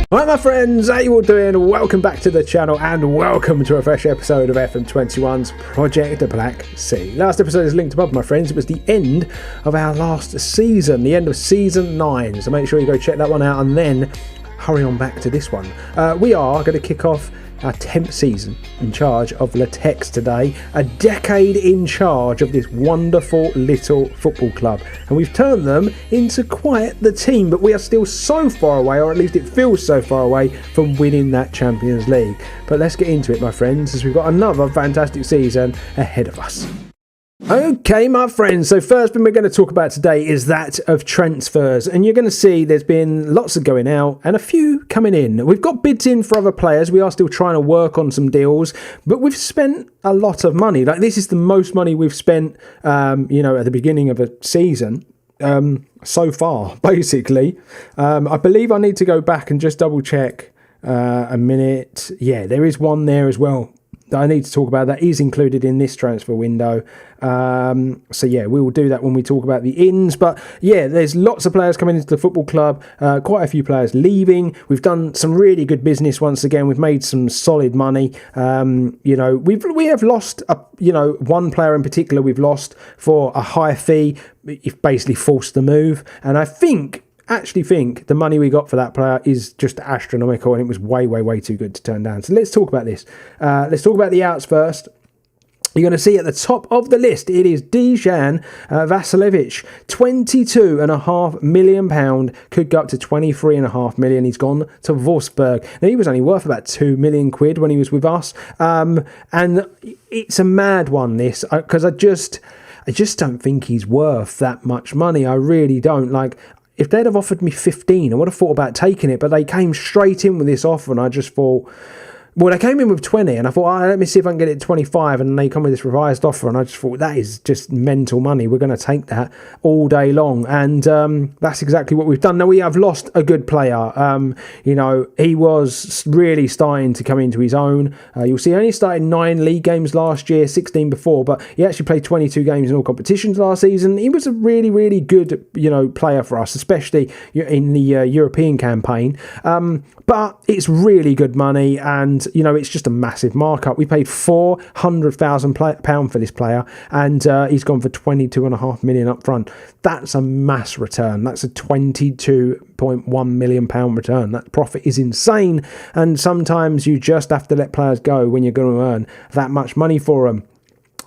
Hi my friends, how you all doing? Welcome back to the channel and welcome to a fresh episode of FM21's Project Black Sea. Last episode is linked above my friends. It was the end of our last season, the end of season 9. So make sure you go check that one out and then hurry on back to this one. We are going to kick off our 10th season in charge of Litex today, a decade in charge of this wonderful little football club, and we've turned them into quite the team, but we are still so far away, or at least it feels so far away, from winning that Champions League. But let's get into it my friends, as we've got another fantastic season ahead of us. Okay my friends, so first thing we're going to talk about today is that of transfers, and you're going to see there's been lots of going out and a few coming in. We've got bids in for other players, we are still trying to work on some deals, but we've spent a lot of money. Like, this is the most money we've spent at the beginning of a season so far, basically. I believe I need to go back and just double check a minute. Yeah, there is one there as well that I need to talk about that is included in this transfer window. So yeah, we will do that when we talk about the ins. But yeah, there's lots of players coming into the football club, quite a few players leaving. We've done some really good business once again. We've made some solid money. We have lost one player in particular we've lost for a high fee. If basically forced the move, and I actually think the money we got for that player is just astronomical, and it was way too good to turn down. So let's talk about this. Let's talk about the outs first. You're going to see at the top of the list, it is Litex Lovech, £22.5 million, could go up to £23.5 million. He's gone to Wolfsburg. Now, he was only worth about £2 million when he was with us. And it's a mad one, this, because I just don't think he's worth that much money. I really don't. Like, if they'd have offered me 15, I would have thought about taking it, but they came straight in with this offer, and I just thought, well, they came in with 20, and I thought, let me see if I can get it 25, and they come with this revised offer, and I just thought, that is just mental money. We're going to take that all day long, and that's exactly what we've done. Now, we have lost a good player. He was really starting to come into his own. You'll see, he only started 9 league games last year, 16 before, but he actually played 22 games in all competitions last season. He was a really good, player for us, especially in the European campaign. But it's really good money, and it's just a massive markup. We paid £400,000 for this player, and he's gone for £22.5 million up front. That's a mass return. That's a £22.1 million return. That profit is insane, and sometimes you just have to let players go when you're going to earn that much money for them.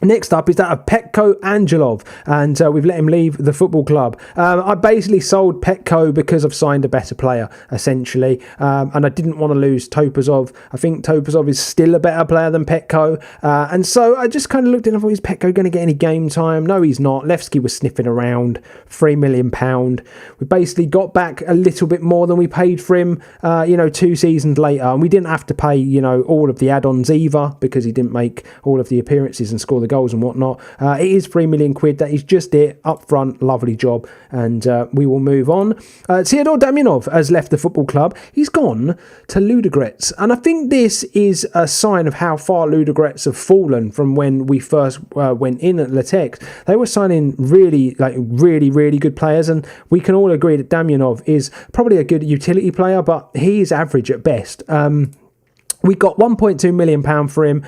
Next up is that of Petko Angelov, and we've let him leave the football club. I basically sold Petko because I've signed a better player, essentially, and I didn't want to lose Topazov. I think Topazov is still a better player than Petko, and so I just kind of looked at it and thought, is Petko going to get any game time? No, he's not. Levski was sniffing around, £3 million. We basically got back a little bit more than we paid for him, 2 seasons later, and we didn't have to pay, all of the add-ons either, because he didn't make all of the appearances and score the goals and whatnot. It is £3 million. That is just it up front. Lovely job, and we will move on. Theodor Damianov has left the football club. He's gone to Ludogorets, and I think this is a sign of how far Ludogorets have fallen from when we first went in at Litex. They were signing really good players, and we can all agree that Damianov is probably a good utility player, but he is average at best. We got £1.2 million for him.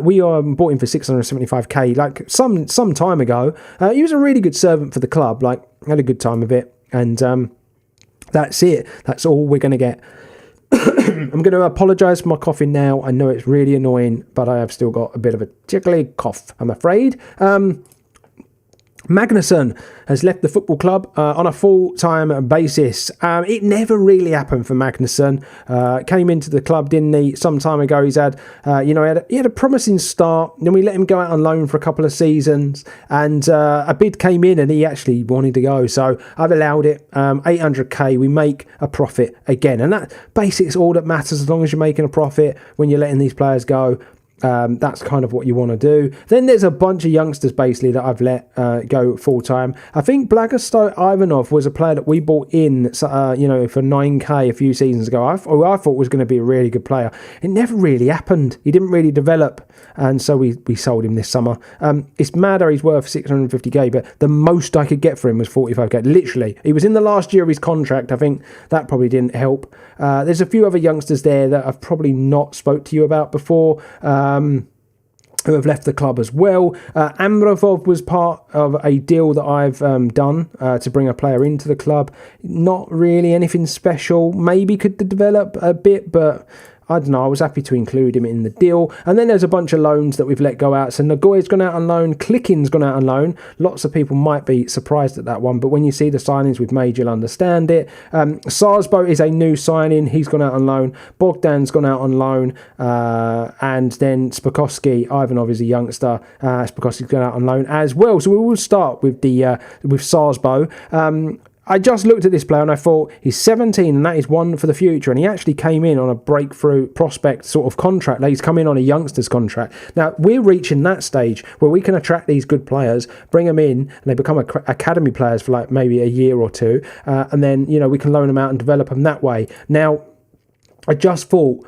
We bought him for $675k, like some time ago. He was a really good servant for the club. Like, had a good time of it, and that's it. That's all we're going to get. I'm going to apologise for my coughing now. I know it's really annoying, but I have still got a bit of a tickly cough, I'm afraid. Magnusson has left the football club on a full-time basis. It never really happened for Magnusson. Came into the club, didn't he, some time ago. He's had, he had a promising start. Then we let him go out on loan for a couple of seasons, and a bid came in, and he actually wanted to go. So I've allowed it. 800k. We make a profit again, and that basically is all that matters. As long as you're making a profit when you're letting these players go. That's kind of what you want to do. Then there's a bunch of youngsters basically that I've let go full time. I think Blagosto Ivanov was a player that we bought in, for 9k a few seasons ago. I thought was going to be a really good player. It never really happened. He didn't really develop, and so we sold him this summer. It's madder he's worth 650k, but the most I could get for him was 45k. Literally, he was in the last year of his contract. I think that probably didn't help. There's a few other youngsters there that I've probably not spoke to you about before. Who have left the club as well. Amravov was part of a deal that I've done to bring a player into the club. Not really anything special. Maybe could develop a bit, but I don't know, I was happy to include him in the deal. And then there's a bunch of loans that we've let go out. So Nagoya's gone out on loan, Klickin's gone out on loan. Lots of people might be surprised at that one, but when you see the signings we've made, you'll understand it. Sarsbo is a new signing, he's gone out on loan. Bogdan's gone out on loan. And then Spakowski, Ivanov is a youngster. Spakowski's gone out on loan as well. So we will start with with Sarsbo. I just looked at this player and I thought he's 17 and that is one for the future, and he actually came in on a breakthrough prospect sort of contract. Like, he's come in on a youngster's contract. Now we're reaching that stage where we can attract these good players, bring them in, and they become academy players for like maybe a year or two, and then we can loan them out and develop them that way. Now I just thought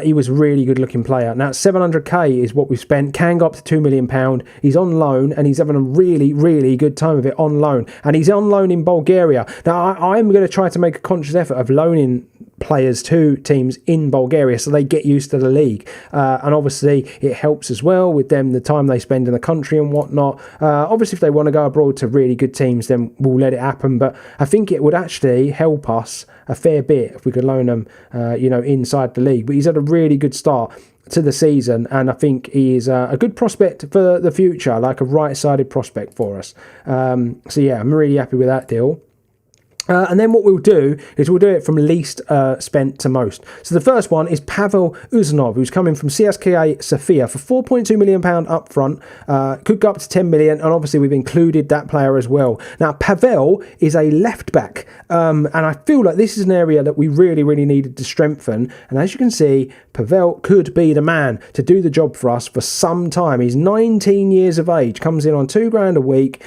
he was a really good looking player. Now 700k is what we've spent, can go up to £2 million. He's on loan and he's having a really, really good time of it on loan. And he's on loan in Bulgaria. Now I'm going to try to make a conscious effort of loaning players to teams in Bulgaria so they get used to the league. And obviously it helps as well with them, the time they spend in the country and whatnot. Obviously if they want to go abroad to really good teams, then we'll let it happen. But I think it would actually help us a fair bit if we could loan them, inside the league. But he's had a really good start to the season, and I think he is a good prospect for the future, like a right-sided prospect for us. So yeah, I'm really happy with that deal. And then what we'll do is we'll do it from least spent to most. So the first one is Pavel Uzanov, who's coming from CSKA Sofia for £4.2 million up front. Could go up to 10 million, and obviously we've included that player as well. Now Pavel is a left back, and I feel like this is an area that we really, really needed to strengthen. And as you can see, Pavel could be the man to do the job for us for some time. He's 19 years of age, comes in on $2,000 a week.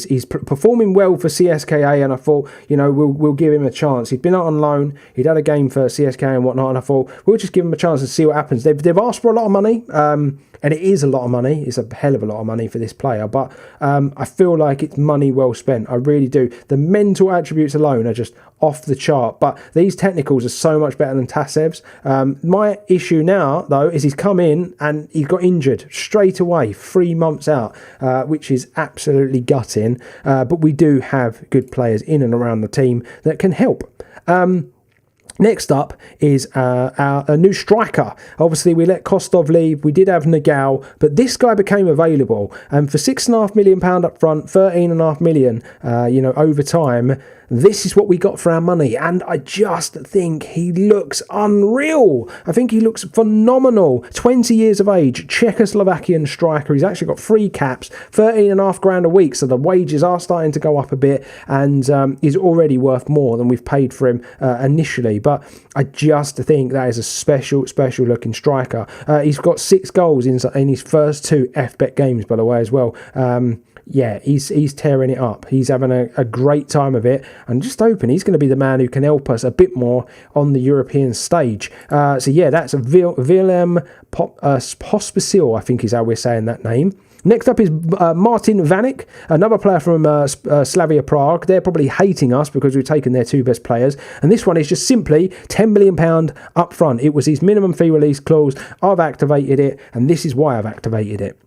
He's performing well for CSKA, and I thought, we'll give him a chance. He'd been out on loan, he'd had a game for CSKA and whatnot, and I thought we'll just give him a chance and see what happens. They've asked for a lot of money, and it is a lot of money. It's a hell of a lot of money for this player, but I feel like it's money well spent. I really do. The mental attributes alone are just off the chart, but these technicals are so much better than Tasev's. My issue now, though, is he's come in and he got injured straight away, 3 months out, which is absolutely gutting. But we do have good players in and around the team that can help. Next up is a new striker. Obviously, we let Kostov leave. We did have Nagal, but this guy became available. And for £6.5 million up front, £13.5 million, over time, this is what we got for our money. And I just think he looks unreal. I think he looks phenomenal. 20 years of age, Czechoslovakian striker. He's actually got 3 caps, £13.5 a week. So the wages are starting to go up a bit, and is already worth more than we've paid for him initially. But I just think that is a special looking striker. He's got 6 goals in his first 2 FBet games, by the way, as well. He's tearing it up. He's having a great time of it, and just hoping he's going to be the man who can help us a bit more on the European stage. That's a Willem Pospisil, I think is how we're saying that name. Next up is Martin Vanik, another player from Slavia Prague. They're probably hating us because we've taken their 2 best players. And this one is just simply £10 million up front. It was his minimum fee release clause. I've activated it, and this is why I've activated it.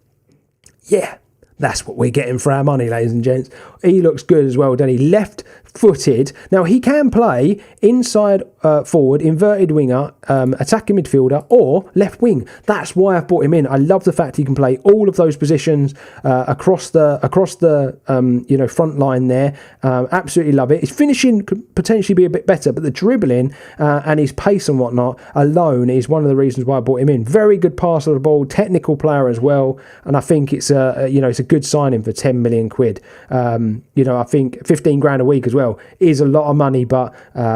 Yeah, that's what we're getting for our money, ladies and gents. He looks good as well, doesn't he? Left-footed. Now, he can play inside forward, inverted winger, attacking midfielder, or left wing. That's why I've brought him in. I love the fact he can play all of those positions across the front line there. Absolutely love it. His finishing could potentially be a bit better, but the dribbling and his pace and whatnot alone is one of the reasons why I brought him in. Very good passer of the ball, technical player as well, and I think it's a good signing for 10 million quid. I think 15 grand a week as well is a lot of money, but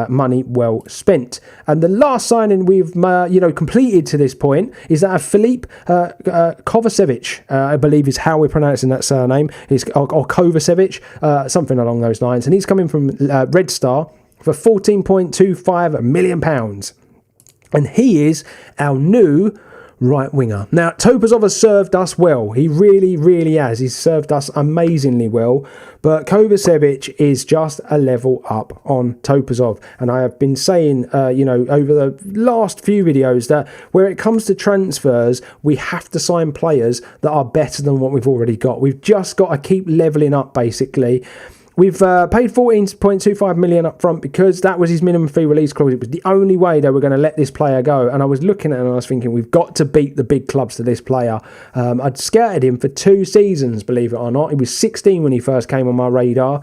money well spent. And the last signing we've completed to this point is that of Filip Kovacevic, I believe is how we're pronouncing that surname, or Kovacevic, something along those lines. And he's coming from Red Star for £14.25 million. And he is our new right winger. Now, Topazov has served us well. He really, really has. He's served us amazingly well. But Kovacevic is just a level up on Topazov. And I have been saying, over the last few videos that where it comes to transfers, we have to sign players that are better than what we've already got. We've just got to keep leveling up, basically. We've paid $14.25 million up front because that was his minimum fee release clause. It was the only way they were going to let this player go. And I was looking at him and I was thinking, we've got to beat the big clubs to this player. I'd scouted him for 2 seasons, believe it or not. He was 16 when he first came on my radar.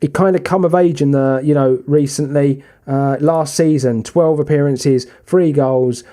He kind of come of age in the, recently, last season, 12 appearances, 3 goals.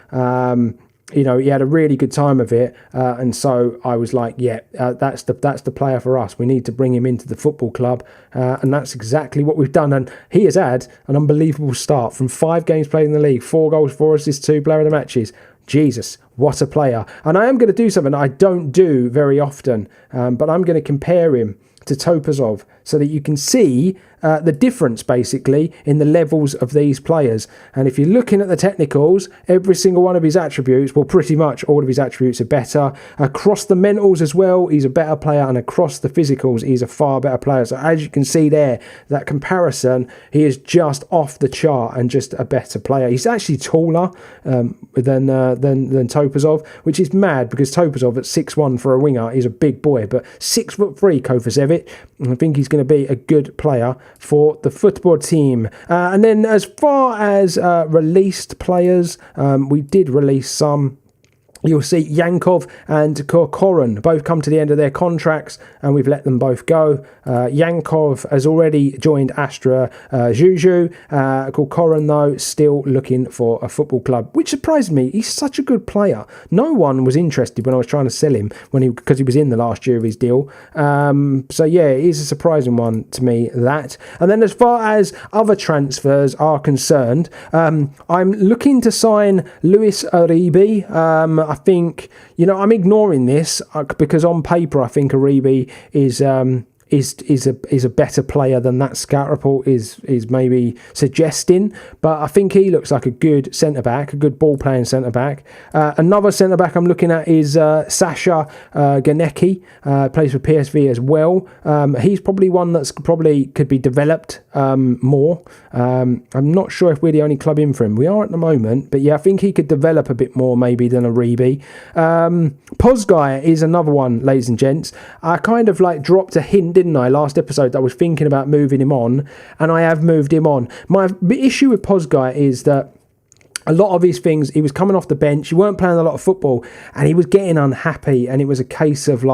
He had a really good time of it, and so I was like, that's the player for us. We need to bring him into the football club, and that's exactly what we've done. And he has had an unbelievable start from 5 games played in the league, 4 goals, 4 assists, 2 player of the matches. Jesus, what a player. And I am going to do something I don't do very often, but I'm going to compare him to Topazov so that you can see the difference basically in the levels of these players. And if you're looking at the technicals, every single one of his attributes, well, pretty much all of his attributes are better. Across the mentals as well, he's a better player, and across the physicals, he's a far better player. So as you can see there, that comparison, he is just off the chart and just a better player. He's actually taller than Topazov, which is mad because Topazov at 6'1" for a winger is a big boy, but 6'3" Kovacevic, I think he's going to be a good player for the football team. And then as far as released players, we did release some. You'll see Yankov and Korkoran both come to the end of their contracts, and we've let them both go. Yankov has already joined Astra Juju. Korkoran, though, still looking for a football club, which surprised me. He's such a good player. No one was interested when I was trying to sell him because he was in the last year of his deal. So yeah, it is a surprising one to me, that. And then as far as other transfers are concerned, I'm looking to sign Luis Uribe. I think, I'm ignoring this because on paper I think Uribe is a better player than that scout report is maybe suggesting, but I think he looks like a good centre-back, a good ball-playing centre-back. Another centre-back I'm looking at is Sasha Ganecki, plays for PSV as well. He's probably one that's probably could be developed more. I'm not sure if we're the only club in for him. We are at the moment, but yeah, I think he could develop a bit more maybe than Uribe. Pozgai is another one, ladies and gents. I kind of dropped a hint, didn't I, last episode, that I was thinking about moving him on, and I have moved him on. My issue with Pozgai is that a lot of his things, he was coming off the bench, he weren't playing a lot of football, and he was getting unhappy, and it was a case of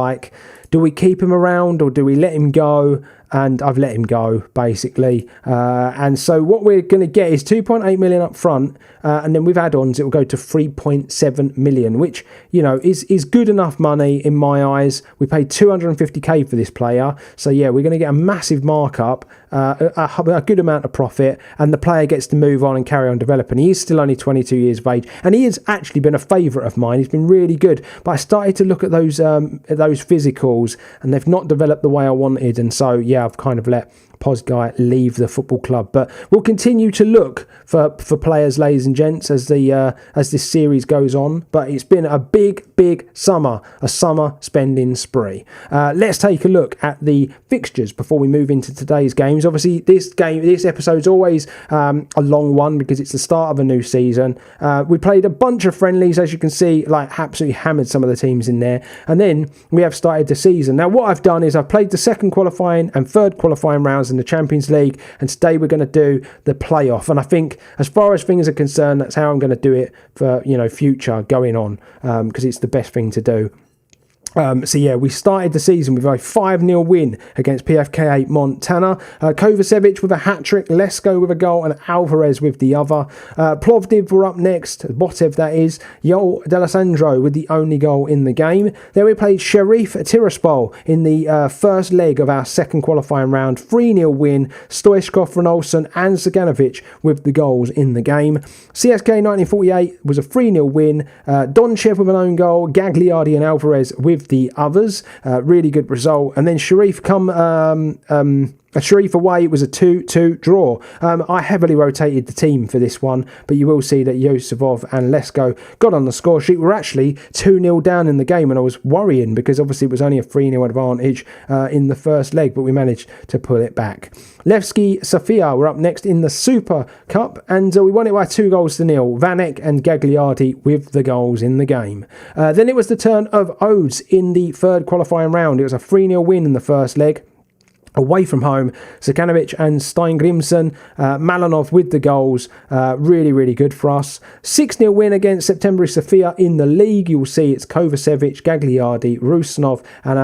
do we keep him around or do we let him go? And I've let him go, basically. And so what we're going to get is 2.8 million up front, and then with add-ons, it will go to 3.7 million, which, is good enough money in my eyes. We paid 250k for this player. So, yeah, we're going to get a massive markup, a good amount of profit, and the player gets to move on and carry on developing. He is still only 22 years of age, and he has actually been a favourite of mine. He's been really good. But I started to look at those physicals, and they've not developed the way I wanted. And so, yeah, I've kind of let Pozgai leave the football club, but we'll continue to look for players, ladies and gents, as this series goes on. But it's been a big summer, a summer spending spree. Let's take a look at the fixtures before we move into today's games. Obviously, this episode's always a long one because it's the start of a new season. We played a bunch of friendlies, as you can see, absolutely hammered some of the teams in there, and then we have started the season. Now, what I've done is I've played the second qualifying and third qualifying rounds in the Champions League, and today we're going to do the playoff. And I think as far as things are concerned, that's how I'm going to do it for future going on, because it's the best thing to do. So yeah, we started the season with a 5-0 win against PFK8 Montana. Kovacevic with a hat-trick, Lesko with a goal, and Alvarez with the other. Plovdiv were up next, Botev that is. Joel D'Alessandro with the only goal in the game. Then we played Sheriff Tiraspol in the first leg of our second qualifying round. 3-0 win, Stoichkov, Renolson and Zaganovic with the goals in the game. CSK 1948 was a 3-0 win. Donchev with an own goal, Gagliardi and Alvarez with the others. Really good result. And then Sharif Sharif away, it was a 2-2 draw. I heavily rotated the team for this one, but you will see that Yosifov and Lesko got on the score sheet. We're actually 2-0 down in the game, and I was worrying because obviously it was only a 3-0 advantage in the first leg, but we managed to pull it back. Levski Sofia were up next in the Super Cup, and we won it by 2-0. Vanek and Gagliardi with the goals in the game. Then it was the turn of Odes in the third qualifying round. It was a 3-0 win in the first leg. Away from home, Zekanovic and Steingrimson, Malanov with the goals, really, really good for us. 6-0 win against September Sofia in the league. You'll see it's Kovacevic, Gagliardi, Rusnov and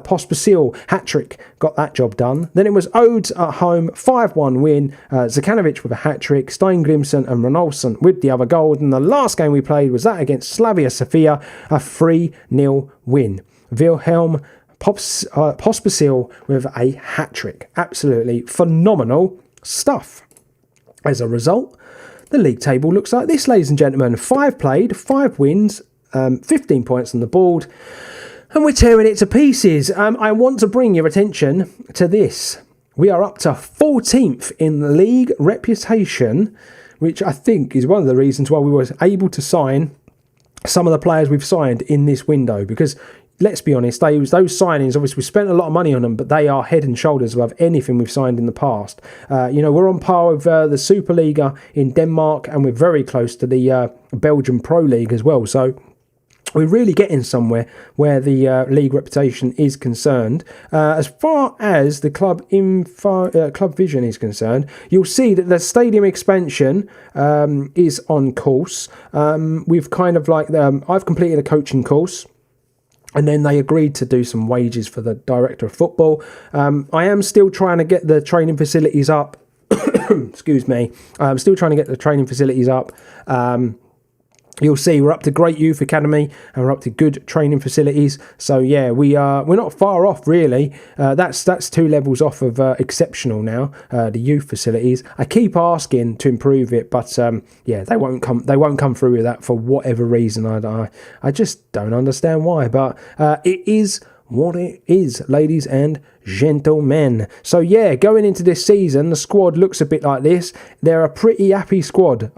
Pospisil hat-trick got that job done. Then it was Odes at home, 5-1 win, Zekanovic with a hat-trick, Steingrimson and Renolson with the other goal. And the last game we played was that against Slavia Sofia, a 3-0 win. Wilhelm Pospisil with a hat-trick. Absolutely phenomenal stuff. As a result, the league table looks like this, ladies and gentlemen. 5 played, 5 wins, 15 points on the board, and we're tearing it to pieces. I want to bring your attention to this. We are up to 14th in the league reputation, which I think is one of the reasons why we were able to sign some of the players we've signed in this window, because let's be honest, those signings, obviously we spent a lot of money on them, but they are head and shoulders above anything we've signed in the past. We're on par with the Superliga in Denmark, and we're very close to the Belgian Pro League as well. So we're really getting somewhere where the league reputation is concerned. As far as the club vision is concerned, you'll see that the stadium expansion is on course. We've kind of I've completed a coaching course, and then they agreed to do some wages for the director of football. I am still trying to get the training facilities up. Excuse me. I'm still trying to get the training facilities up. You'll see we're up to great youth academy and we're up to good training facilities. So yeah, we're not far off really. That's 2 levels off of exceptional now. The youth facilities. I keep asking to improve it, but yeah, they won't come through with that for whatever reason. I just don't understand why. But it is what it is, ladies and gentlemen. So yeah, going into this season, the squad looks a bit like this. They're a pretty happy squad,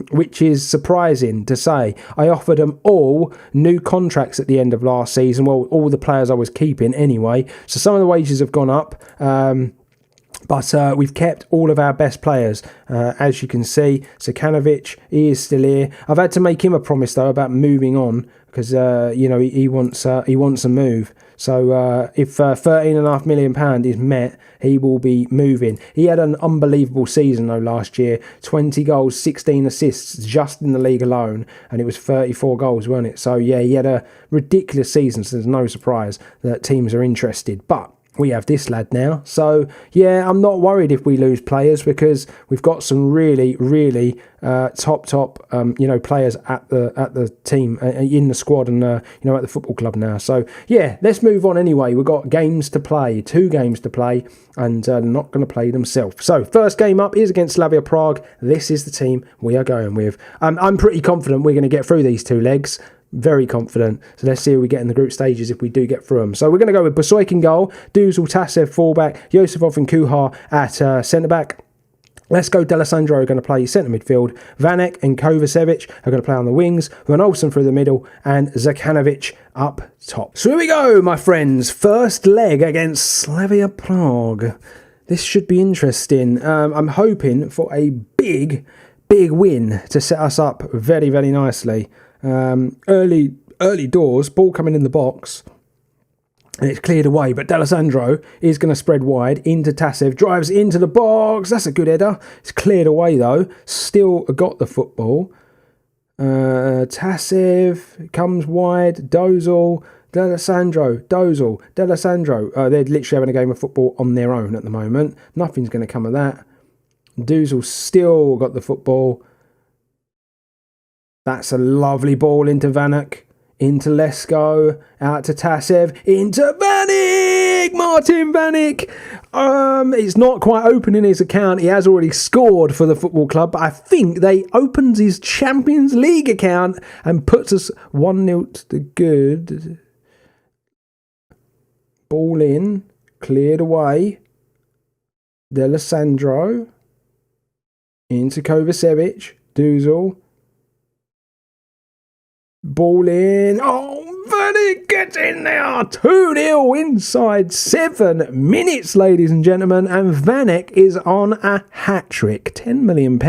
which is surprising to say. I offered them all new contracts at the end of last season. Well, all the players I was keeping anyway. So some of the wages have gone up. But we've kept all of our best players. As you can see, Zekanovic, he is still here. I've had to make him a promise though about moving on, because he wants a move. So if £13.5 million is met, he will be moving. He had an unbelievable season though last year. 20 goals, 16 assists just in the league alone, and it was 34 goals, wasn't it? So yeah, he had a ridiculous season, so there's no surprise that teams are interested. But we have this lad now. So yeah, I'm not worried if we lose players, because we've got some really, really top players at the team, in the squad, and at the football club now. So yeah, let's move on anyway. We've got games to play, 2 games to play, and not going to play themselves. So first game up is against Slavia Prague. This is the team we are going with. I'm pretty confident we're going to get through these 2 legs. Very confident. So let's see how we get in the group stages if we do get through them. So we're going to go with Busoik in goal, Duzal, Tasev fullback, Yosifov and Kuhar at centre-back. Let's go. D'Alessandro are going to play centre midfield. Vanek and Kovacevic are going to play on the wings. Van Olsen through the middle, and Zekanovic up top. So here we go, my friends. First leg against Slavia Prague. This should be interesting. I'm hoping for a big win to set us up very, very nicely. Early doors, ball coming in the box, and it's cleared away, but D'Alessandro is going to spread wide into Tasev, drives into the box. That's a good header. It's cleared away though, still got the football. Tasev comes wide, Dozal D'Alessandro, Dozal, D'Alessandro. They're literally having a game of football on their own at the moment. Nothing's going to come of that. Dozal still got the football. That's a lovely ball into Vanek. Into Lesko, out to Tasev, into Vanek! Martin Vanek! It's not quite open in his account. He has already scored for the football club, but I think they opens his Champions League account and puts us 1-0 to the good. Ball in, cleared away. D'Alessandro, into Kovacevic, Duzal. Ball in. Oh, Vanek gets in there. 2-0 inside 7 minutes, ladies and gentlemen. And Vanek is on a hat-trick. £10 million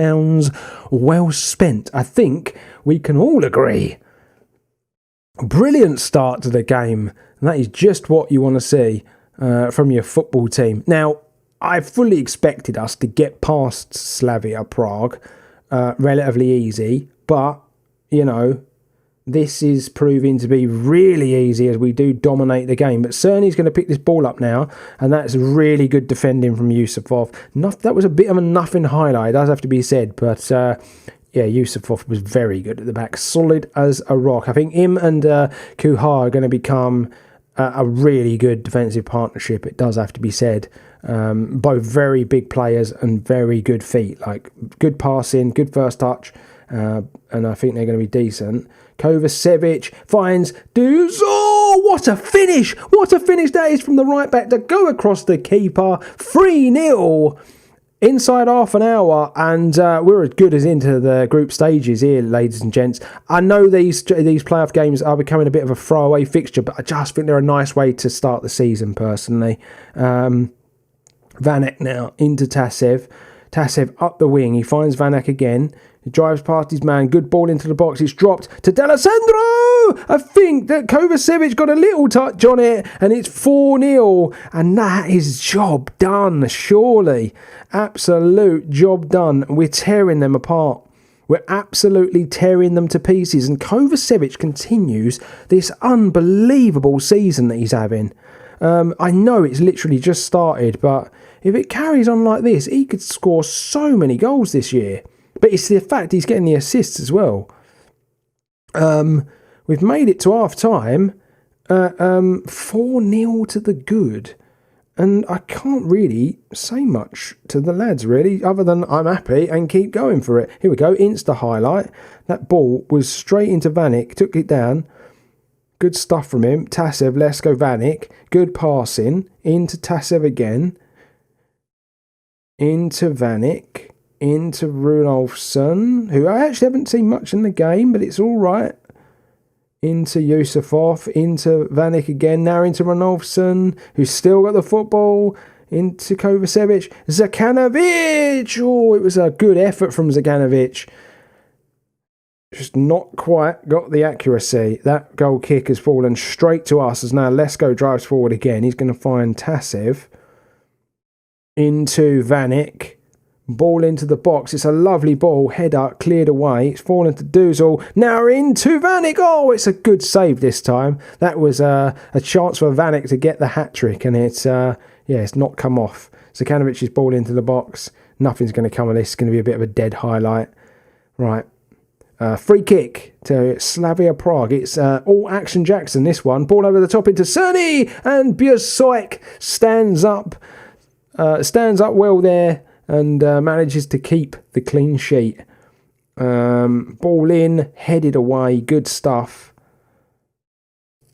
well spent. I think we can all agree. Brilliant start to the game. And that is just what you want to see from your football team. Now, I fully expected us to get past Slavia Prague relatively easy. But, you know, this is proving to be really easy as we do dominate the game. But Cerny's going to pick this ball up now, and that's really good defending from Yusufov. That was a bit of a nothing highlight, does have to be said. But, yeah, Yusufov was very good at the back, solid as a rock. I think him and Kuhar are going to become a really good defensive partnership, it does have to be said. Both very big players and very good feet, like good passing, good first touch, and I think they're going to be decent. Kovacevic finds Duzal. What a finish! What a finish that is from the right back to go across the keeper. 3-0 inside half an hour, and we're as good as into the group stages here, ladies and gents. I know these playoff games are becoming a bit of a throwaway fixture, but I just think they're a nice way to start the season, personally. Vanek now into Tasev. Tasev up the wing. He finds Vanek again. He drives past his man. Good ball into the box. It's dropped to D'Alessandro. I think that Kovacevic got a little touch on it, and it's 4-0. And that is job done, surely. Absolute job done. We're tearing them apart. We're absolutely tearing them to pieces. And Kovacevic continues this unbelievable season that he's having. I know it's literally just started, but if it carries on like this, he could score so many goals this year. But it's the fact he's getting the assists as well. We've made it to half time. 4-0 to the good. And I can't really say much to the lads, really, other than I'm happy and keep going for it. Here we go, Insta highlight. That ball was straight into Vanek, took it down. Good stuff from him. Tasev, Lesko, Vanek. Good passing. Into Tasev again. Into Vanek. Into Runolfsson, who I actually haven't seen much in the game, but it's all right. Into Yusufov, into Vanek again, now into Runolfsson, who's still got the football. Into Kovacevic. Zakanovic! Oh, it was a good effort from Zakanovic. Just not quite got the accuracy. That goal kick has fallen straight to us as now Lesko drives forward again. He's going to find Tasev. Into Vanek. Ball into the box. It's a lovely ball. Header cleared away. It's fallen to Duzal. Now into Vanek. Oh, it's a good save this time. That was a chance for Vanek to get the hat-trick, and it's not come off. Zakanovic's ball into the box. Nothing's going to come of this. It's going to be a bit of a dead highlight. Right. Free kick to Slavia Prague. It's all Action Jackson, this one. Ball over the top into Cerny, and Biersoik stands up well there. And manages to keep the clean sheet. Ball in, headed away, good stuff.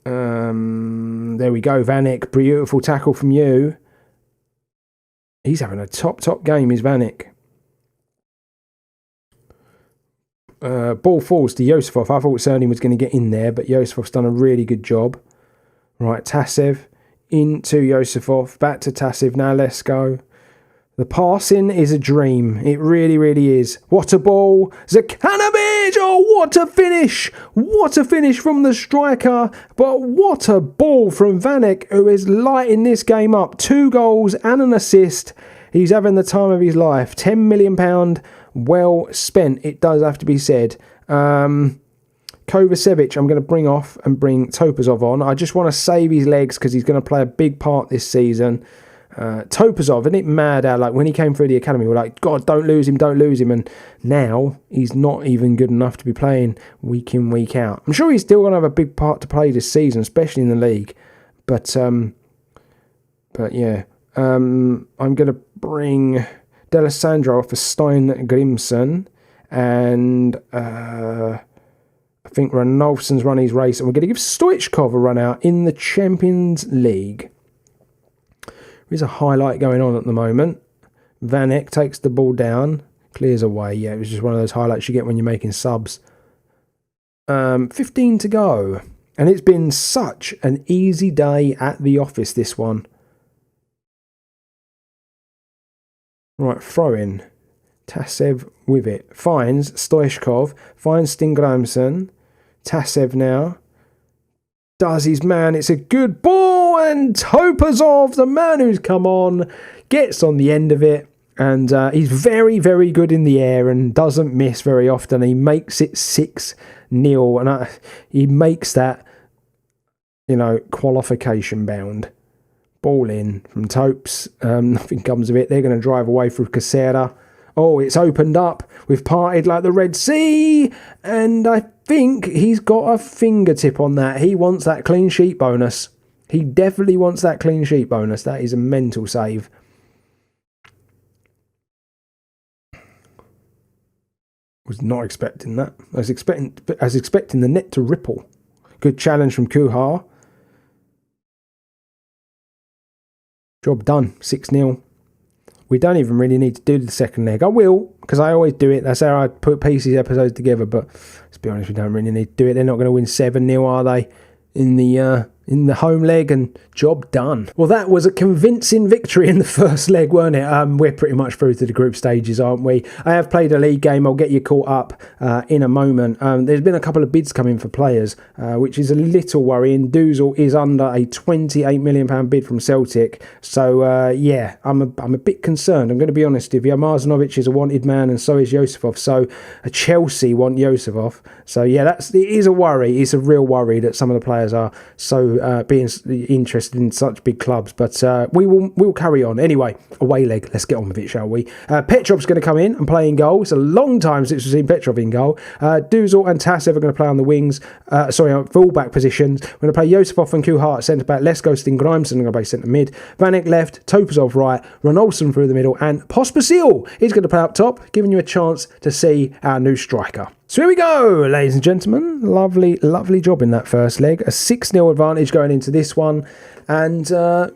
There we go, Vanek, beautiful tackle from you. He's having a top game, is Vanek. Ball falls to Yosifov. I thought Cerny was going to get in there, but Yosifov's done a really good job. Right, Tasev into Yosifov, back to Tasev, now let's go. The passing is a dream. It really, really is. What a ball. Zakanovic! Oh, what a finish. What a finish from the striker. But what a ball from Vanek, who is lighting this game up. 2 goals and an assist. He's having the time of his life. £10 million well spent, it does have to be said. Kovacevic, I'm going to bring off and bring Topazov on. I just want to save his legs because he's going to play a big part this season. Topazov, isn't it mad how, like, when he came through the academy, we're like, God, don't lose him. And now he's not even good enough to be playing week in, week out. I'm sure he's still going to have a big part to play this season, especially in the league. But yeah, I'm going to bring D'Alessandro for Stein Grimson, and I think Ranolfsson's run his race, and we're going to give Stoichkov a run out in the Champions League. There's a highlight going on at the moment. Van Eyck takes the ball down, clears away. Yeah, it was just one of those highlights you get when you're making subs. 15 to go. And it's been such an easy day at the office, this one. Right, throw in. Tasev with it. Finds Stoichkov. Finds Stingramson. Tasev now. Does his man. It's a good ball. And Topazov, the man who's come on, gets on the end of it. And he's very, very good in the air and doesn't miss very often. He makes it 6-0. And he makes that, qualification bound. Ball in from Topes. Nothing comes of it. They're going to drive away through Casera. Oh, it's opened up. We've parted like the Red Sea. And I think he's got a fingertip on that. He wants that clean sheet bonus. He definitely wants that clean sheet bonus. That is a mental save. Was not expecting that. I was expecting the net to ripple. Good challenge from Kuhar. Job done. 6-0. We don't even really need to do the second leg. I will, because I always do it. That's how I put PC's episodes together. But let's be honest, we don't really need to do it. They're not going to win 7-0, are they? In the home leg, and job done. Well, that was a convincing victory in the first leg, weren't it? We're pretty much through to the group stages, aren't we? I have played a league game. I'll get you caught up in a moment. There's been a couple of bids coming for players, which is a little worrying. Duzal is under a £28 million bid from Celtic. So, yeah, I'm a bit concerned. I'm going to be honest with you. Marzanovic is a wanted man, and so is Yosifov. So, Chelsea want Yosifov. So, yeah, it is a worry. It's a real worry that some of the players are so being interested in such big clubs, but we'll carry on. Anyway, away leg, let's get on with it, shall we? Petrov's going to come in and play in goal. It's a long time since we've seen Petrov in goal. Duzal and Tasev are going to play on the wings, full-back positions. We're going to play Yosifov and Kuhar at centre-back. Lesko, Stingrimson are going to play centre-mid. Van Eyck left, Topazov right, Ranolfsson through the middle, and Pospisil is going to play up top, giving you a chance to see our new striker. So here we go, ladies and gentlemen. Lovely, lovely job in that first leg. A 6-0 advantage going into this one. And I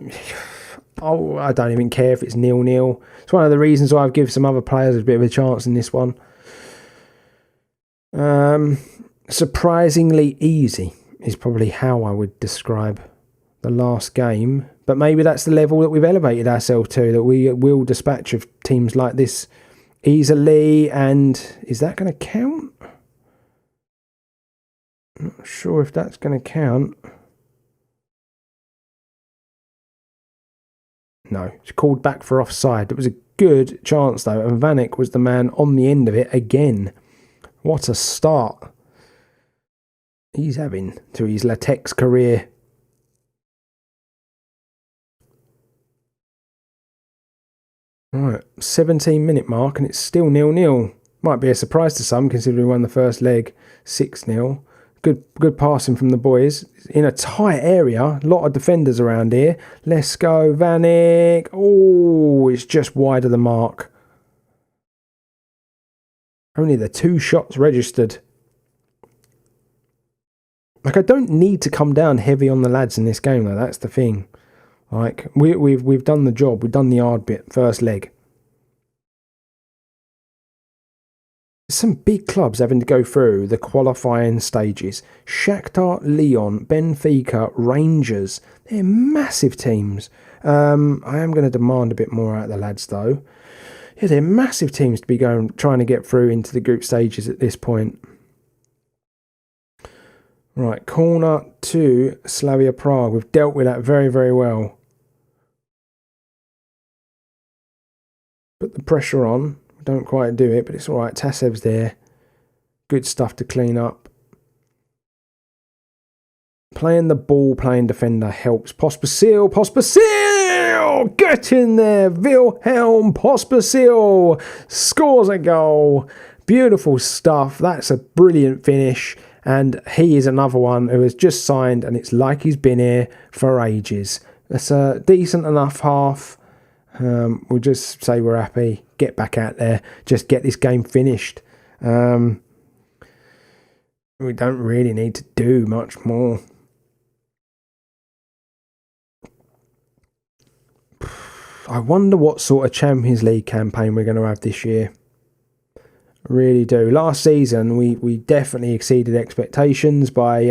don't even care if it's 0-0. It's one of the reasons why I've given some other players a bit of a chance in this one. Surprisingly easy is probably how I would describe the last game. But maybe that's the level that we've elevated ourselves to, that we will dispatch of teams like this easily. And is that going to count? I'm not sure if that's going to count. No, it's called back for offside. It was a good chance though, and Van Eyck was the man on the end of it again. What a start he's having to his Litex career. Right, 17-minute mark, and it's still 0-0. Might be a surprise to some, considering we won the first leg 6-0. Good passing from the boys. In a tight area. A lot of defenders around here. Let's go, Van Eyck. Oh, it's just wide of the mark. Only the 2 shots registered. Like, I don't need to come down heavy on the lads in this game, though. That's the thing. Like, we've done the job. We've done the hard bit. First leg. Some big clubs having to go through the qualifying stages. Shakhtar, Lyon, Benfica, Rangers. They're massive teams. I am going to demand a bit more out of the lads, though. Yeah, they're massive teams to be trying to get through into the group stages at this point. Right, corner to Slavia Prague. We've dealt with that very, very well. Put the pressure on. Don't quite do it, but it's all right. Tasev's there. Good stuff to clean up. Playing the ball, playing defender helps. Pospisil, get in there. Wilhelm Pospisil scores a goal. Beautiful stuff. That's a brilliant finish. And he is another one who has just signed, and it's like he's been here for ages. That's a decent enough half. We'll just say we're happy. Get back out there. Just get this game finished. We don't really need to do much more. I wonder what sort of Champions League campaign we're going to have this year. I really do. Last season, we definitely exceeded expectations by,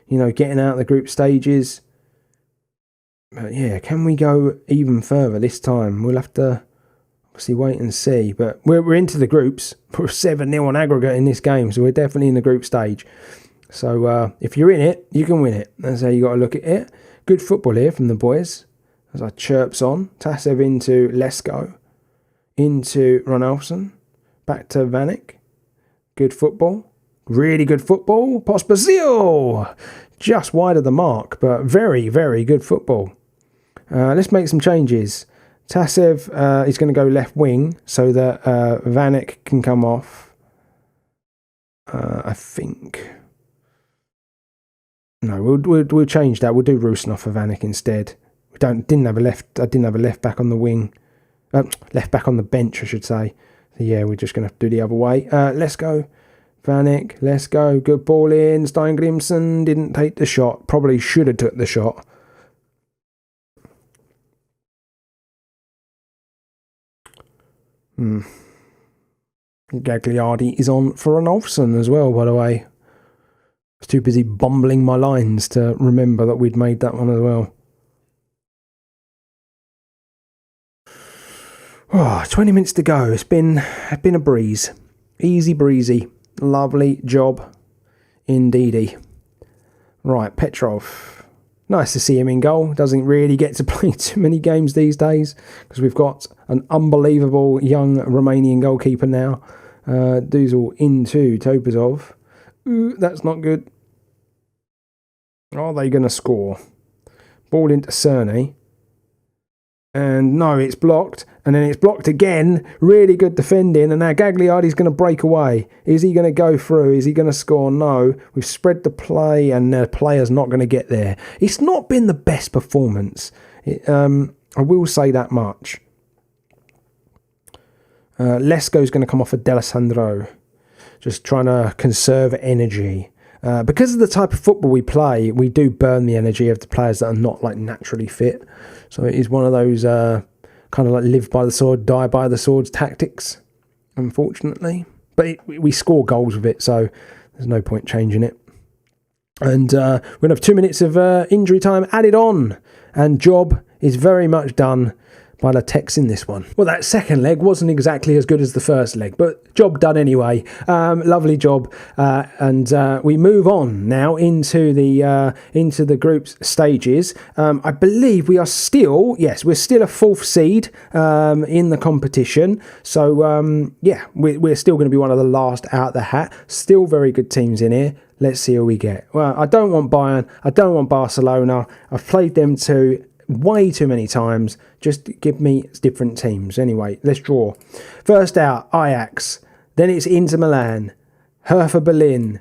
getting out of the group stages. But yeah, can we go even further this time? We'll have to obviously wait and see. But we're into the groups. We're 7-0 on aggregate in this game, so we're definitely in the group stage. So if you're in it, you can win it. That's how you got to look at it. Good football here from the boys. As I chirps on. Tasev into Lesko. Into Ronaldsson. Back to Vanek. Good football. Really good football. Pospisil! Just wide of the mark, but very, very good football. Let's make some changes. Tasev is going to go left wing so that Vanek can come off. I think. No, we'll change that. We'll do Rusnov for Vanek instead. I didn't have a left back on the wing. Left back on the bench, I should say. So yeah, we're just going to have to do the other way. Let's go. Vanek, let's go. Good ball in. Steingrimson didn't take the shot. Probably should have took the shot. Gagliardi is on for an Olsen as well, by the way. I was too busy bumbling my lines to remember that we'd made that one as well. 20 minutes to go. It's been a breeze. Easy breezy. Lovely job indeedy. Right, Petrov. Nice to see him in goal. Doesn't really get to play too many games these days because we've got an unbelievable young Romanian goalkeeper now. Duzal into Topazov. Ooh, that's not good. Are they going to score? Ball into Cerny. And no, it's blocked. And then it's blocked again. Really good defending. And now Gagliardi's going to break away. Is he going to go through? Is he going to score? No. We've spread the play and the player's not going to get there. It's not been the best performance. I will say that much. Lesko's going to come off of D'Alessandro. Just trying to conserve energy. Because of the type of football we play, we do burn the energy of the players that are not naturally fit. So it is one of those kind of live by the sword, die by the sword's tactics, unfortunately. But we score goals with it, so there's no point changing it. And we're going to have 2 minutes of injury time added on. And job is very much done by Litex in this one. Well, that second leg wasn't exactly as good as the first leg, but job done anyway. Lovely job, and we move on now into the group's stages. I believe we are still, we're still a fourth seed in the competition. So we're still going to be one of the last out the hat. Still very good teams in here. Let's see who we get. Well, I don't want Bayern. I don't want Barcelona. I've played them way too many times. Just give me different teams. Anyway, let's draw. First out, Ajax. Then it's Inter Milan, Hertha Berlin,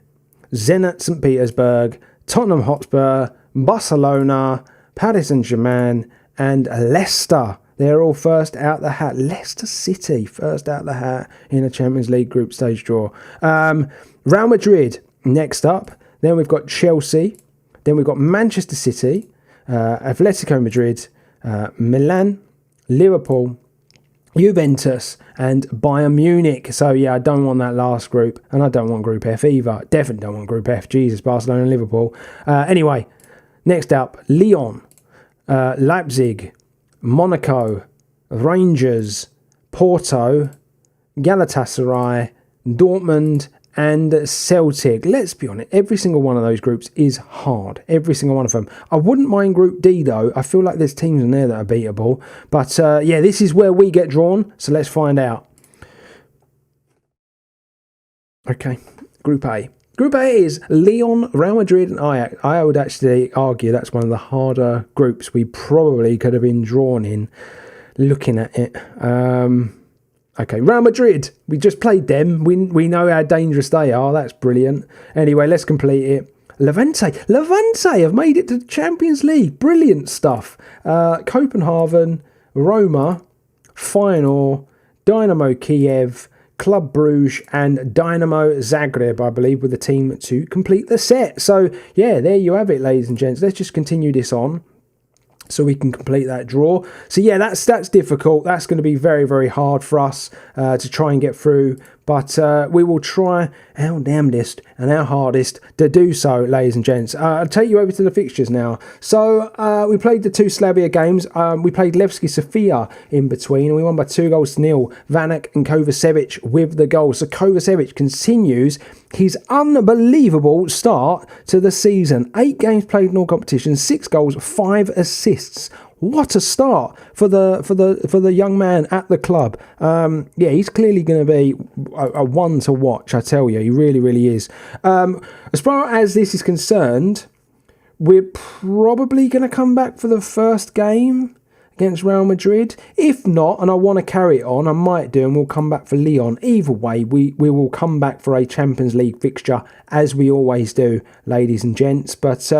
Zenit St. Petersburg, Tottenham Hotspur, Barcelona, Paris Saint-Germain, and Leicester. They're all first out the hat. Leicester City, first out the hat in a Champions League group stage draw. Real Madrid, next up. Then we've got Chelsea. Then we've got Manchester City, Atletico Madrid, Milan, Liverpool, Juventus, and Bayern Munich. So yeah, I don't want that last group, and I don't want Group F either. Definitely don't want Group F. Jesus, Barcelona and Liverpool. Anyway, next up, Lyon, Leipzig, Monaco, Rangers, Porto, Galatasaray, Dortmund, and Celtic. Let's be honest, every single one of those groups is hard. Every single one of them. I wouldn't mind Group D though. I feel like there's teams in there that are beatable. But this is where we get drawn. So let's find out. Okay, Group A. Group A is Lyon, Real Madrid and Ajax. I would actually argue that's one of the harder groups we probably could have been drawn in looking at it. Okay, Real Madrid. We just played them. We know how dangerous they are. That's brilliant. Anyway, let's complete it. Levante have made it to the Champions League. Brilliant stuff. Copenhagen, Roma, Feyenoord, Dynamo Kiev, Club Brugge and Dynamo Zagreb, I believe, were the team to complete the set. So, yeah, there you have it, ladies and gents. Let's just continue this on so we can complete that draw. So, yeah, that's difficult. That's going to be very, very hard for us to try and get through. But we will try our damnedest and our hardest to do so, ladies and gents. I'll take you over to the fixtures now. So we played the two Slavia games. We played Levski Sofia in between, and we won by 2-0. Vanek and Kovacevic with the goals. So Kovacevic continues his unbelievable start to the season. 8 games played in all competitions, 6 goals, 5 assists. What a start for the young man at the club. Yeah, he's clearly going to be a one to watch, I tell you. He really, really is. As far as this is concerned, we're probably going to come back for the first game against Real Madrid. If not, and I want to carry it on, I might do, and we'll come back for Lyon. Either way, we will come back for a Champions League fixture, as we always do, ladies and gents. But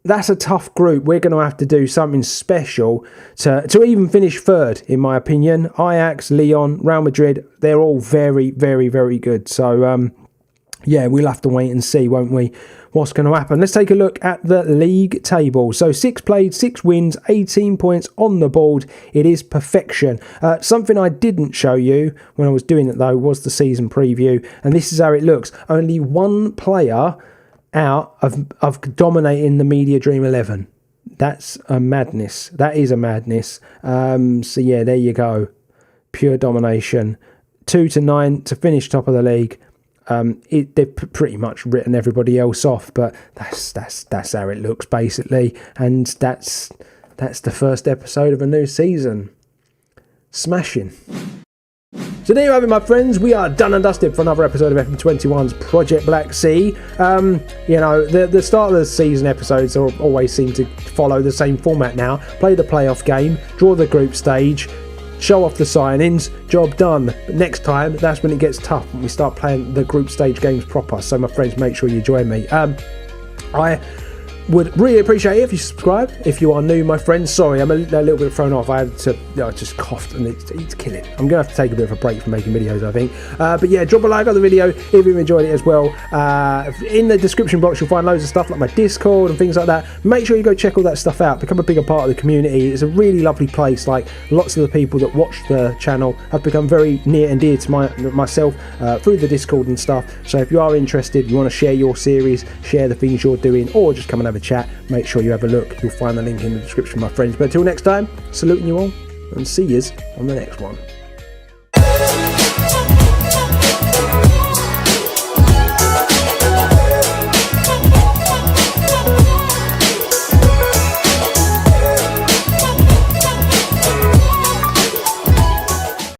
that's a tough group. We're going to have to do something special to even finish third, in my opinion. Ajax, Lyon, Real Madrid, they're all very, very, very good. So, yeah, we'll have to wait and see, won't we, what's going to happen. Let's take a look at the league table. So 6 played, 6 wins, 18 points on the board. It is perfection. Something I didn't show you when I was doing it, though, was the season preview. And this is how it looks. Only one player out of dominating the Media Dream 11. That's a madness. That is a madness. So yeah, there you go. Pure domination. 2-9 to finish top of the league. They've pretty much written everybody else off, but that's how it looks basically. And that's the first episode of a new season. Smashing. So there you have it, my friends. We are done and dusted for another episode of FM21's Project Black Sea. You know, the start of the season episodes always seem to follow the same format now. Play the playoff game, draw the group stage, show off the signings, job done. But next time, that's when it gets tough, when we start playing the group stage games proper. So my friends, make sure you join me. I would really appreciate it if you subscribe. If you are new, my friends, sorry, I'm a little bit thrown off. I just coughed and it's killing. I'm going to have to take a bit of a break from making videos, I think. But yeah, drop a like on the video if you've enjoyed it as well. In the description box, you'll find loads of stuff like my Discord and things like that. Make sure you go check all that stuff out. Become a bigger part of the community. It's a really lovely place. Like, lots of the people that watch the channel have become very near and dear to myself through the Discord and stuff. So if you are interested, you want to share your series, share the things you're doing, or just come and have a chat, make sure you have a look. You'll find the link in the description, my friends. But until next time, saluting you all and see yous on the next one.